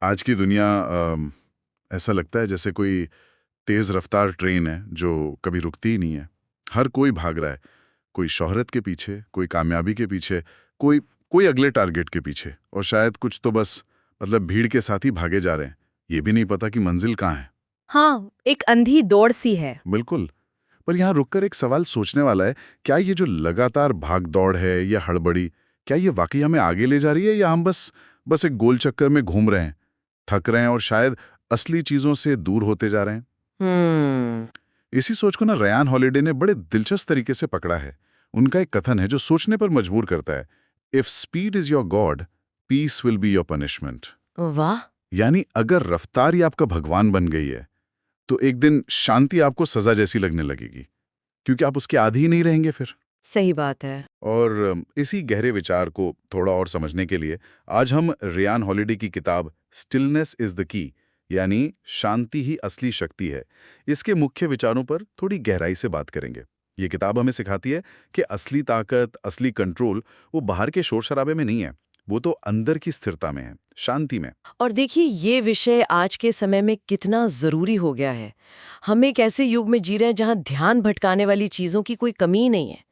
आज की दुनिया ऐसा लगता है जैसे कोई तेज रफ्तार ट्रेन है जो कभी रुकती ही नहीं है। हर कोई भाग रहा है, कोई शोहरत के पीछे, कोई कामयाबी के पीछे, कोई कोई अगले टारगेट के पीछे, और शायद कुछ तो बस भीड़ के साथ ही भागे जा रहे हैं। ये भी नहीं पता कि मंजिल कहाँ है। हाँ, एक अंधी दौड़ सी है। बिल्कुल। पर यहाँ रुककर एक सवाल सोचने वाला है, क्या ये जो लगातार भाग दौड़ है या हड़बड़ी, क्या ये वाकई हमें आगे ले जा रही है, या हम बस बस एक गोल चक्कर में घूम रहे हैं, थक रहे हैं और शायद असली चीजों से दूर होते जा रहे हैं। हम्म। इसी सोच को ना रेयान हॉलिडे ने बड़े दिलचस्प तरीके से पकड़ा है। उनका एक कथन है जो सोचने पर मजबूर करता है। If speed is your god, peace will be your punishment. वाह। यानी अगर रफ्तार ही आपका भगवान बन गई है, तो एक दिन शांति आपको सजा जैसी लगने लगेगी, क्योंकि आप उसके आदी ही नहीं रहेंगे फिर। सही बात है। और इसी गहरे विचार को थोड़ा और समझने के लिए आज हम रेयान हॉलिडे की किताब स्टिलनेस इज द की, यानी शांति ही असली शक्ति है, इसके मुख्य विचारों पर थोड़ी गहराई से बात करेंगे। ये किताब हमें सिखाती है कि असली ताकत, असली कंट्रोल वो बाहर के शोर शराबे में नहीं है, वो तो अंदर की स्थिरता में है, शांति में। और देखिए, ये विषय आज के समय में कितना जरूरी हो गया है। हम एक ऐसे युग में जी रहे हैं जहां ध्यान भटकाने वाली चीजों की कोई कमी नहीं है।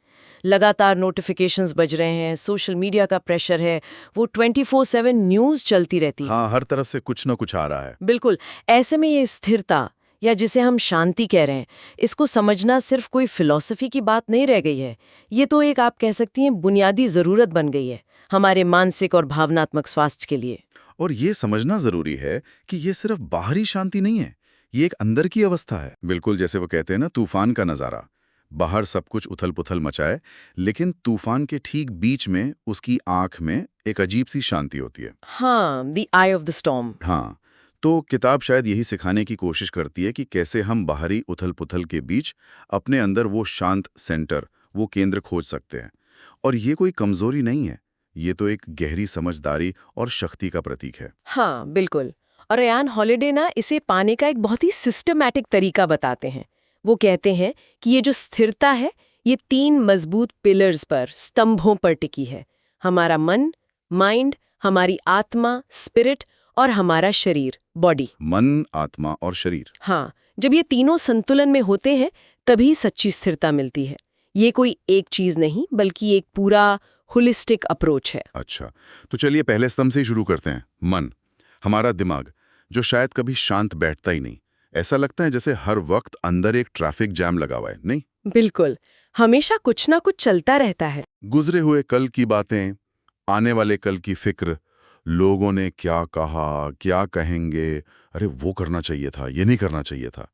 लगातार नोटिफिकेशंस बज रहे हैं, सोशल मीडिया का प्रेशर है, वो 24/7 न्यूज चलती रहती है। हाँ, हर तरफ से कुछ न कुछ आ रहा है। बिल्कुल। ऐसे में ये स्थिरता, या जिसे हम शांति कह रहे हैं, इसको समझना सिर्फ कोई फिलॉसफी की बात नहीं रह गई है। ये तो एक, आप कह सकती हैं, बुनियादी जरूरत बन गई है हमारे मानसिक और भावनात्मक स्वास्थ्य के लिए। और ये समझना जरूरी है कि ये सिर्फ बाहरी शांति नहीं है, ये एक अंदर की अवस्था है। बिल्कुल जैसे वो कहते हैं ना, तूफान का नजारा। बाहर सब कुछ उथल पुथल मचाए, लेकिन तूफान के ठीक बीच में उसकी आंख में एक अजीब सी शांति होती है। हाँ, the I of the storm. हाँ, तो किताब शायद यही सिखाने की कोशिश करती है कि कैसे हम बाहरी उथल पुथल के बीच अपने अंदर वो शांत सेंटर, वो केंद्र खोज सकते हैं। और ये कोई कमजोरी नहीं है, ये तो एक गहरी समझदारी और शक्ति का प्रतीक है। हाँ, बिल्कुल। और रेयान हॉलिडे ना इसे पाने का एक बहुत ही सिस्टमैटिक तरीका बताते हैं। वो कहते हैं कि ये जो स्थिरता है, ये 3 मजबूत पिलर्स पर, स्तंभों पर टिकी है। हमारा मन, माइंड, हमारी आत्मा, स्पिरिट, और हमारा शरीर, बॉडी। मन, आत्मा और शरीर। हाँ, जब ये तीनों संतुलन में होते हैं, तभी सच्ची स्थिरता मिलती है। ये कोई एक चीज नहीं, बल्कि एक पूरा होलिस्टिक अप्रोच है। अच्छा, तो चलिए पहले स्तंभ से ही शुरू करते हैं। मन, हमारा दिमाग, जो शायद कभी शांत बैठता ही नहीं। ऐसा लगता है जैसे हर वक्त अंदर एक ट्रैफिक जैम लगा हुआ है, नहीं? बिल्कुल। हमेशा कुछ ना कुछ चलता रहता है। गुजरे हुए कल की बातें, आने वाले कल की फिक्र, लोगों ने क्या कहा, क्या कहेंगे, अरे वो करना चाहिए था, ये नहीं करना चाहिए था।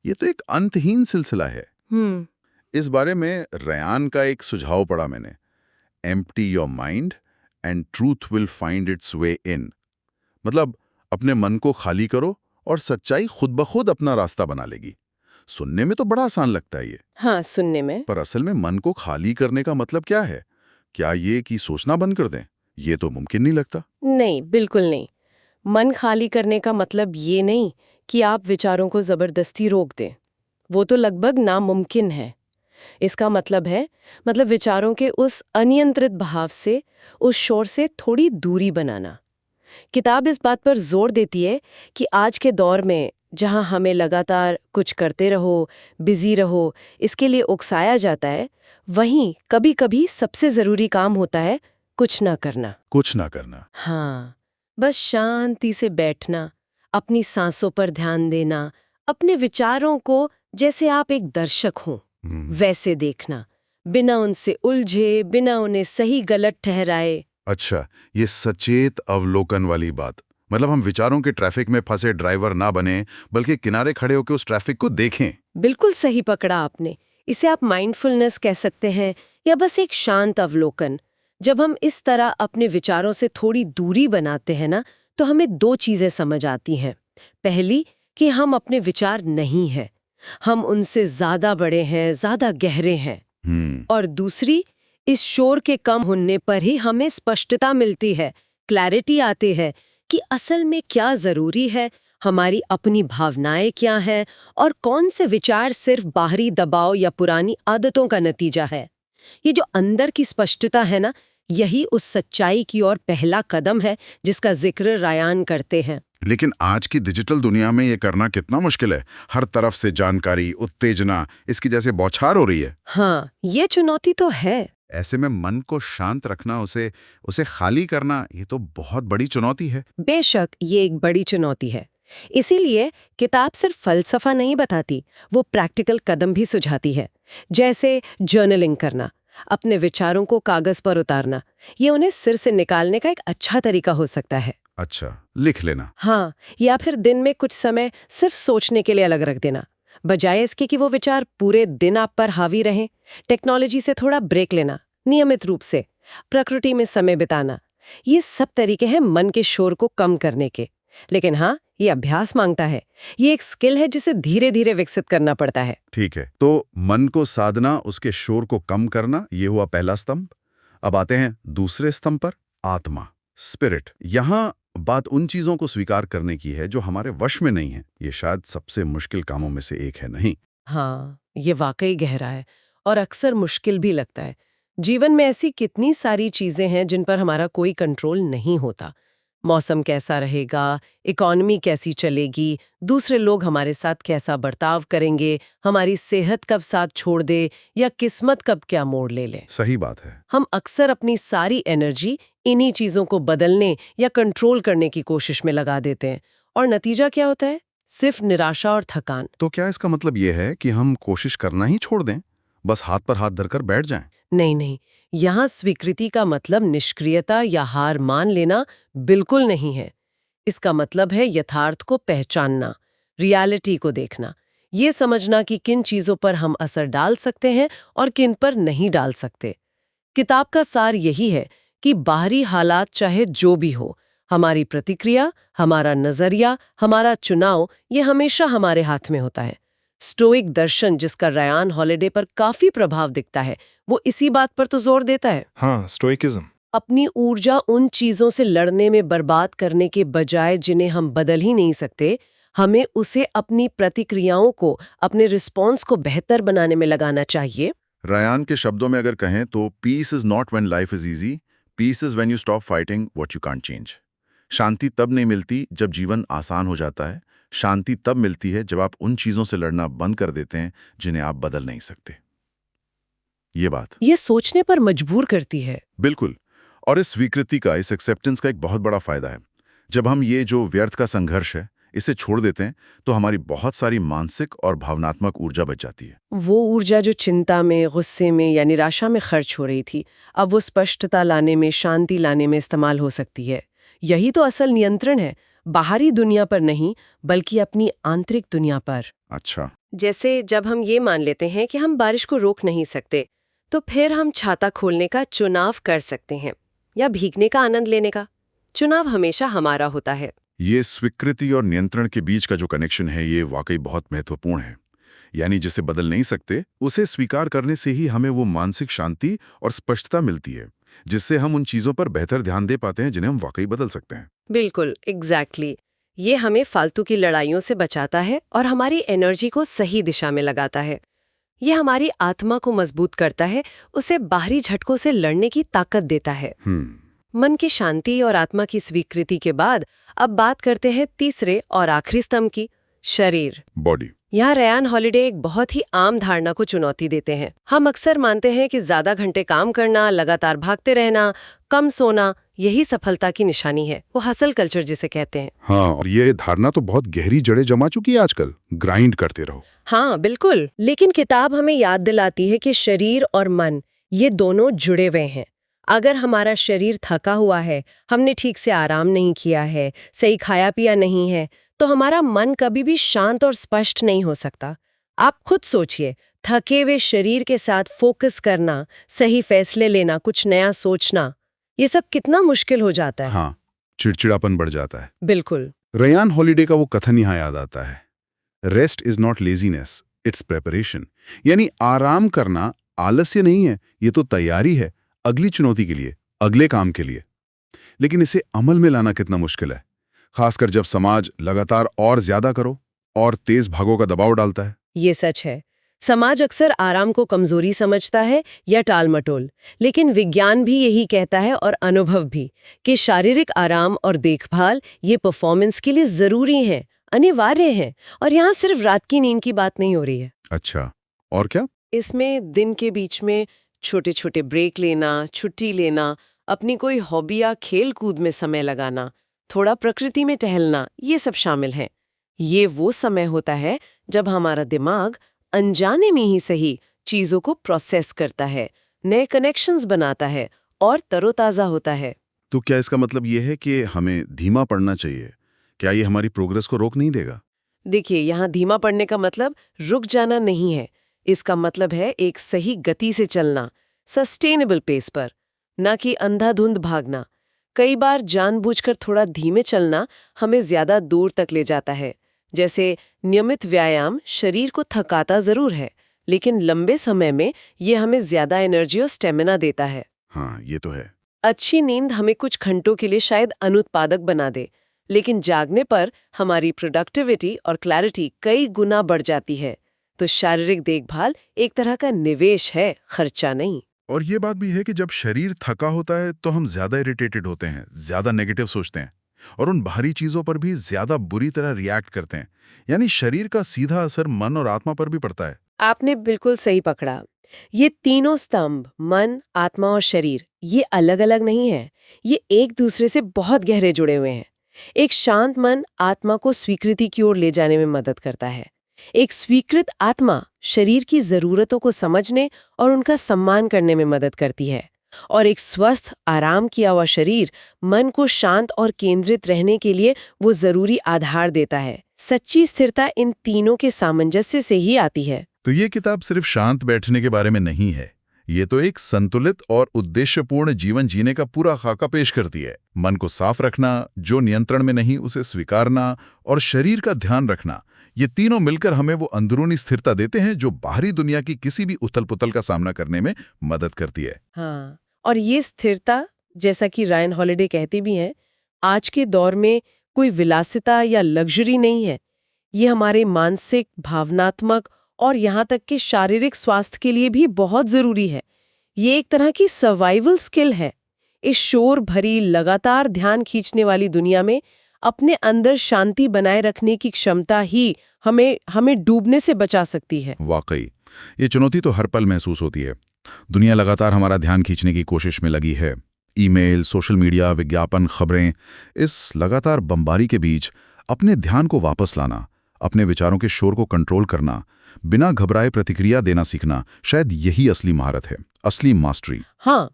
ये तो एक अंतहीन सिलसिला है। हम्म। इस बारे में रेयान का एक सुझाव पढ़ा मैंने। Empty your mind and truth will find its way in. मतलब अपने मन को खाली करो और सच्चाई खुद ब खुद अपना रास्ता बना लेगी। सुनने में तो बड़ा आसान लगता है ये, हाँ, सुनने में। पर असल में मन को खाली करने का मतलब क्या है? क्या ये कि सोचना बंद कर दें? ये तो मुमकिन नहीं लगता। नहीं, बिल्कुल नहीं। मन खाली करने का मतलब ये नहीं कि आप विचारों को जबरदस्ती रोक दें। वो तो लगभग नामुमकिन है। इसका मतलब है, विचारों के उस अनियंत्रित बहाव से, उस शोर से थोड़ी दूरी बनाना। किताब इस बात पर जोर देती है कि आज के दौर में, जहां हमें लगातार कुछ करते रहो, बिजी रहो, इसके लिए उकसाया जाता है, वहीं कभी-कभी सबसे जरूरी काम होता है कुछ ना करना। कुछ ना करना। हाँ, बस शांति से बैठना, अपनी सांसों पर ध्यान देना, अपने विचारों को जैसे आप एक दर्शक हों वैसे देखना, बिना उनसे उलझे, बिना उन्हें सही गलत ठहराए। अच्छा, ये सचेत अवलोकन वाली बात, मतलब हम विचारों के ट्रैफिक में फंसे ड्राइवर ना बने, बल्कि किनारे खड़े होकर उस ट्रैफिक को देखें। बिल्कुल सही पकड़ा आपने। इसे आप माइंडफुलनेस कह सकते हैं, या बस एक शांत अवलोकन। जब हम इस तरह अपने विचारों से थोड़ी दूरी बनाते हैं ना, तो हमें 2 चीजें समझ आती हैं। पहली, कि हम अपने विचार नहीं हैं, हम उनसे ज्यादा बड़े हैं, ज्यादा गहरे हैं। और दूसरी, इस शोर के कम होने पर ही हमें स्पष्टता मिलती है, क्लैरिटी आती है कि असल में क्या जरूरी है, हमारी अपनी भावनाएं क्या हैं, और कौन से विचार सिर्फ बाहरी दबाव या पुरानी आदतों का नतीजा है। ये जो अंदर की स्पष्टता है ना, यही उस सच्चाई की ओर पहला कदम है जिसका जिक्र रेयान करते हैं। लेकिन आज की डिजिटल दुनिया में ये करना कितना मुश्किल है। हर तरफ से जानकारी, उत्तेजना, इसकी जैसे बौछार हो रही है। हाँ, ये चुनौती तो है। ऐसे में मन को शांत रखना, उसे उसे खाली करना, ये तो बहुत बड़ी चुनौती है। बेशक ये एक बड़ी चुनौती है। इसीलिए किताब सिर्फ फलसफा नहीं बताती, वो प्रैक्टिकल कदम भी सुझाती है। जैसे जर्नलिंग करना, अपने विचारों को कागज पर उतारना, ये उन्हें सिर से निकालने का एक अच्छा तरीका हो सकता है। अच्छा, लिख लेना। हाँ, या फिर दिन में कुछ समय सिर्फ सोचने के लिए अलग रख देना, बजाय इसके कि वो विचार पूरे दिन आप पर हावी रहें। टेक्नोलॉजी से थोड़ा ब्रेक लेना, नियमित रूप से प्रकृति में समय बिताना, ये सब तरीके हैं मन के शोर को कम करने के। लेकिन हाँ, ये अभ्यास मांगता है। ये एक स्किल है जिसे धीरे धीरे विकसित करना पड़ता है। ठीक है, तो मन को साधना, उसके शोर को कम करना, ये हुआ पहला स्तंभ। अब आते हैं दूसरे स्तंभ पर, आत्मा, स्पिरिट। यहाँ बात उन चीजों को स्वीकार करने की है जो हमारे वश में नहीं है। ये शायद सबसे मुश्किल कामों में से एक है, नहीं? हाँ, ये वाकई गहरा है और अक्सर मुश्किल भी लगता है। जीवन में ऐसी कितनी सारी चीजें हैं जिन पर हमारा कोई कंट्रोल नहीं होता। मौसम कैसा रहेगा, इकॉनमी कैसी चलेगी, दूसरे लोग हमारे साथ कैसा बर्ताव करेंगे, हमारी सेहत कब साथ छोड़ दे या किस्मत कब क्या मोड़ ले ले। सही बात है। हम अक्सर अपनी सारी एनर्जी इन्हीं चीजों को बदलने या कंट्रोल करने की कोशिश में लगा देते हैं, और नतीजा क्या होता है? सिर्फ निराशा और थकान। तो क्या इसका मतलब ये है कि हम कोशिश करना ही छोड़ दें, बस हाथ पर हाथ धरकर बैठ जाएं? नहीं नहीं, यहाँ स्वीकृति का मतलब निष्क्रियता या हार मान लेना बिल्कुल नहीं है। इसका मतलब है यथार्थ को पहचानना, रियलिटी को देखना, ये समझना कि किन चीजों पर हम असर डाल सकते हैं और किन पर नहीं डाल सकते। किताब का सार यही है कि बाहरी हालात चाहे जो भी हो, हमारी प्रतिक्रिया, हमारा नजरिया, हमारा चुनाव, ये हमेशा हमारे हाथ में होता है। स्टोइक दर्शन, जिसका रयान हॉलिडे पर काफी प्रभाव दिखता है, वो इसी बात पर तो जोर देता है। हाँ, स्टोइकिज्म। अपनी ऊर्जा उन चीजों से लड़ने में बर्बाद करने के बजाय जिन्हें हम बदल ही नहीं सकते, हमें उसे अपनी प्रतिक्रियाओं को, अपने रिस्पॉन्स को बेहतर बनाने में लगाना चाहिए। रयान के शब्दों में अगर कहें तो peace is not when life is easy, peace is when you stop fighting what you can't change. शांति तब नहीं मिलती जब जीवन आसान हो जाता है। शांति तब मिलती है जब आप उन चीजों से लड़ना बंद कर देते हैं जिन्हें आप बदल नहीं सकते। ये बात ये सोचने पर मजबूर करती है। बिल्कुल। और इस स्वीकृति का, इस एक्सेप्टेंस का एक बहुत बड़ा फायदा है। जब हम ये जो व्यर्थ का संघर्ष है, इसे छोड़ देते हैं, तो हमारी बहुत सारी मानसिक और भावनात्मक ऊर्जा बच जाती है। वो ऊर्जा जो चिंता में, गुस्से में या निराशा में खर्च हो रही थी, अब वो स्पष्टता लाने में, शांति लाने में इस्तेमाल हो सकती है। यही तो असल नियंत्रण है, बाहरी दुनिया पर नहीं, बल्कि अपनी आंतरिक दुनिया पर। अच्छा। जैसे जब हम ये मान लेते हैं कि हम बारिश को रोक नहीं सकते, तो फिर हम छाता खोलने का चुनाव कर सकते हैं या भीगने का आनंद लेने का। चुनाव हमेशा हमारा होता है। ये स्वीकृति और नियंत्रण के बीच का जो कनेक्शन है, ये वाकई बहुत महत्वपूर्ण है। यानी जिसे बदल नहीं सकते, उसे स्वीकार करने से ही हमें वो मानसिक शांति और स्पष्टता मिलती है, जिससे हम उन चीजों पर बेहतर ध्यान दे पाते हैं जिन्हें हम वाकई बदल सकते हैं। बिल्कुल, एग्जैक्टली। ये हमें फालतू की लड़ाइयों से बचाता है और हमारी एनर्जी को सही दिशा में लगाता है। ये हमारी आत्मा को मजबूत करता है, उसे बाहरी झटकों से लड़ने की ताकत देता है। मन की शांति और आत्मा की स्वीकृति के बाद अब बात करते हैं तीसरे और आखिरी स्तंभ की, शरीर, बॉडी। यहाँ रयान हॉलिडे एक बहुत ही आम धारणा को चुनौती देते हैं। हम अक्सर मानते हैं कि ज्यादा घंटे काम करना, लगातार भागते रहना, कम सोना, यही सफलता की निशानी है। वो हसल कल्चर जिसे कहते हैं। हाँ, और ये धारणा तो बहुत गहरी जड़ें जमा चुकी है आजकल। ग्राइंड करते रहो। हाँ बिल्कुल, लेकिन किताब हमें याद दिलाती है कि शरीर और मन, ये दोनों जुड़े हुए हैं। अगर हमारा शरीर थका हुआ है, हमने ठीक से आराम नहीं किया है, सही खाया पिया नहीं है, तो हमारा मन कभी भी शांत और स्पष्ट नहीं हो सकता। आप खुद सोचिए, थके हुए शरीर के साथ फोकस करना, सही फैसले लेना, कुछ नया सोचना, ये सब कितना मुश्किल हो जाता है। हाँ, चिड़चिड़ापन बढ़ जाता है। बिल्कुल। रयान हॉलिडे का वो कथन यहाँ याद आता है, rest is not laziness, it's preparation. यानी आराम करना आलस्य नहीं है, ये तो तैयारी है अगली चुनौती के लिए, अगले काम के लिए। लेकिन इसे अमल में लाना कितना मुश्किल है, खासकर जब समाज लगातार और ज्यादा करो और तेज भागों का दबाव डालता है। ये सच है। समाज अक्सर आराम को कमजोरी समझता है या टालमटोल, लेकिन विज्ञान भी यही कहता है और अनुभव भी कि शारीरिक आराम और देखभाल ये परफॉर्मेंस के लिए जरूरी है, अनिवार्य है। और यहाँ सिर्फ रात की नींद की बात नहीं हो रही है। अच्छा, और क्या? इसमें दिन के बीच में छोटे छोटे ब्रेक लेना, छुट्टी लेना, अपनी कोई हॉबी या खेल कूद में समय लगाना, थोड़ा प्रकृति में टहलना, ये सब शामिल हैं। ये वो समय होता है जब हमारा दिमाग अनजाने में ही सही चीजों को प्रोसेस करता है, नए कनेक्शंस बनाता है और तरोताजा होता है। तो क्या इसका मतलब ये है कि हमें धीमा पड़ना चाहिए? क्या ये हमारी प्रोग्रेस को रोक नहीं देगा? देखिए, यहाँ धीमा पड़ने का मतलब रुक जाना नहीं है। इसका मतलब है एक सही गति से चलना, सस्टेनेबल पेस पर, ना कि अंधाधुंध भागना। कई बार जानबूझकर थोड़ा धीमे चलना हमें ज्यादा दूर तक ले जाता है। जैसे नियमित व्यायाम शरीर को थकाता जरूर है, लेकिन लंबे समय में ये हमें ज्यादा एनर्जी और स्टेमिना देता है। हाँ, ये तो है। अच्छी नींद हमें कुछ घंटों के लिए शायद अनुत्पादक बना दे, लेकिन जागने पर हमारी प्रोडक्टिविटी और क्लैरिटी कई गुना बढ़ जाती है। तो शारीरिक देखभाल एक तरह का निवेश है, खर्चा नहीं। और ये बात भी है कि जब शरीर थका होता है तो हम ज्यादा इरिटेटेड होते हैं, ज्यादा नेगेटिव सोचते हैं और उन बाहरी चीजों पर भी ज्यादा बुरी तरह रिएक्ट करते हैं। यानी शरीर का सीधा असर मन और आत्मा पर भी पड़ता है। आपने बिल्कुल सही पकड़ा। ये तीनों स्तंभ, मन, आत्मा और शरीर, ये अलग अलग नहीं है। ये एक दूसरे से बहुत गहरे जुड़े हुए हैं। एक शांत मन आत्मा को स्वीकृति की ओर ले जाने में मदद करता है। एक स्वीकृत आत्मा शरीर की जरूरतों को समझने और उनका सम्मान करने में मदद करती है। और एक स्वस्थ, आराम किया हुआ शरीर मन को शांत और केंद्रित रहने के लिए वो जरूरी आधार देता है। सच्ची स्थिरता इन तीनों के सामंजस्य से ही आती है। तो ये किताब सिर्फ शांत बैठने के बारे में नहीं है। ये तो एक संतुलित और उद्देश्यपूर्ण जीवन जीने का पूरा खाका पेश करती है। मन को साफ रखना, जो नियंत्रण में नहीं उसे स्वीकारना और शरीर का ध्यान रखना, ये तीनों मिलकर हमें वो अंदरूनी स्थिरता देते हैं जो बाहरी दुनिया की किसी भी उथल-पुथल का सामना करने में मदद करती है। हाँ, और ये स्थिरता, जैसा कि रायन हॉलिडे कहते भी हैं, आज के दौर में कोई विलासिता या लग्जरी नहीं है। ये हमारे मानसिक, भावनात्मक और यहाँ तक कि शारीरिक स्वास्थ्य के लिए भी बहुत जरूरी है। ये एक तरह की सर्वाइवल स्किल है। इस शोर भरी, लगातार ध्यान खींचने वाली दुनिया में अपने अंदर शांति बनाए रखने की क्षमता ही हमें डूबने से बचा सकती है। वाकई, ये चुनौती तो हर पल महसूस होती है। दुनिया लगातार हमारा ध्यान खींचने की कोशिश में लगी है। ईमेल, सोशल मीडिया, विज्ञापन, खबरें, इस लगातार बमबारी के बीच अपने ध्यान को वापस लाना, अपने विचारों के शोर को कंट्रोल करना, बिना घबराए प्रतिक्रिया देना सीखना, शायद यही असली महारत है, असली मास्टरी। हाँ,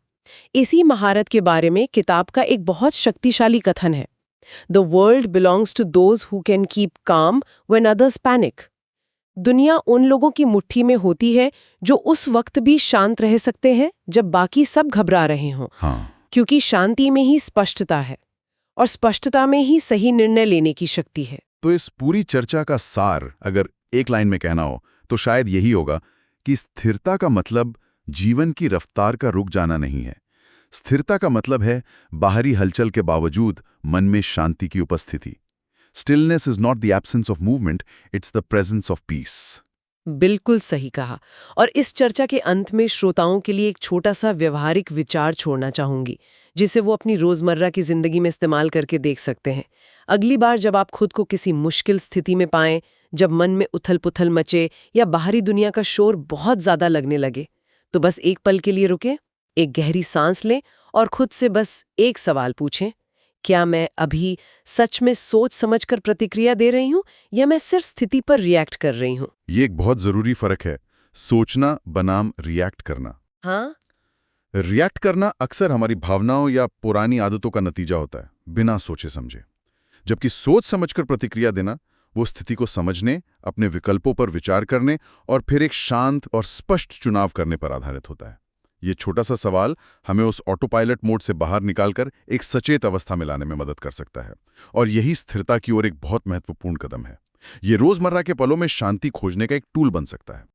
इसी महारत के बारे में किताब का एक बहुत शक्तिशाली कथन है। The world belongs to those who can keep calm when others panic. दुनिया उन लोगों की मुट्ठी में होती है जो उस वक्त भी शांत रह सकते हैं जब बाकी सब घबरा रहे हों। हाँ, क्योंकि शांति में ही स्पष्टता है और स्पष्टता में ही सही निर्णय लेने की शक्ति है। तो इस पूरी चर्चा का सार अगर एक लाइन में कहना हो तो शायद यही होगा कि स्थिरता का मतलब जीवन की रफ्तार का रुक जाना नहीं है। स्थिरता का मतलब है बाहरी हलचल के बावजूद मन में शांति की उपस्थिति। Stillness is not the absence of movement, it's the presence of peace. बिल्कुल सही कहा। और इस चर्चा के अंत में श्रोताओं के लिए एक छोटा सा व्यवहारिक विचार छोड़ना चाहूंगी, जिसे वो अपनी रोजमर्रा की जिंदगी में इस्तेमाल करके देख सकते हैं। अगली बार जब आप खुद को किसी मुश्किल स्थिति में पाएं, जब मन में उथल-पुथल मचे या बाहरी दुनिया का शोर बहुत ज्यादा लगने लगे, तो बस एक पल के लिए रुकें, एक गहरी सांस लें और खुद से बस एक सवाल पूछें, क्या मैं अभी सच में सोच समझकर प्रतिक्रिया दे रही हूं या मैं सिर्फ स्थिति पर रिएक्ट कर रही हूं? ये एक बहुत जरूरी फर्क है, सोचना बनाम रिएक्ट करना। हाँ, रिएक्ट करना अक्सर हमारी भावनाओं या पुरानी आदतों का नतीजा होता है, बिना सोचे समझे। जबकि सोच समझकर प्रतिक्रिया देना वो स्थिति को समझने, अपने विकल्पों पर विचार करने और फिर एक शांत और स्पष्ट चुनाव करने पर आधारित होता है। ये छोटा सा सवाल हमें उस ऑटो पायलट मोड से बाहर निकालकर एक सचेत अवस्था में लाने में मदद कर सकता है, और यही स्थिरता की ओर एक बहुत महत्वपूर्ण कदम है। ये रोजमर्रा के पलों में शांति खोजने का एक टूल बन सकता है।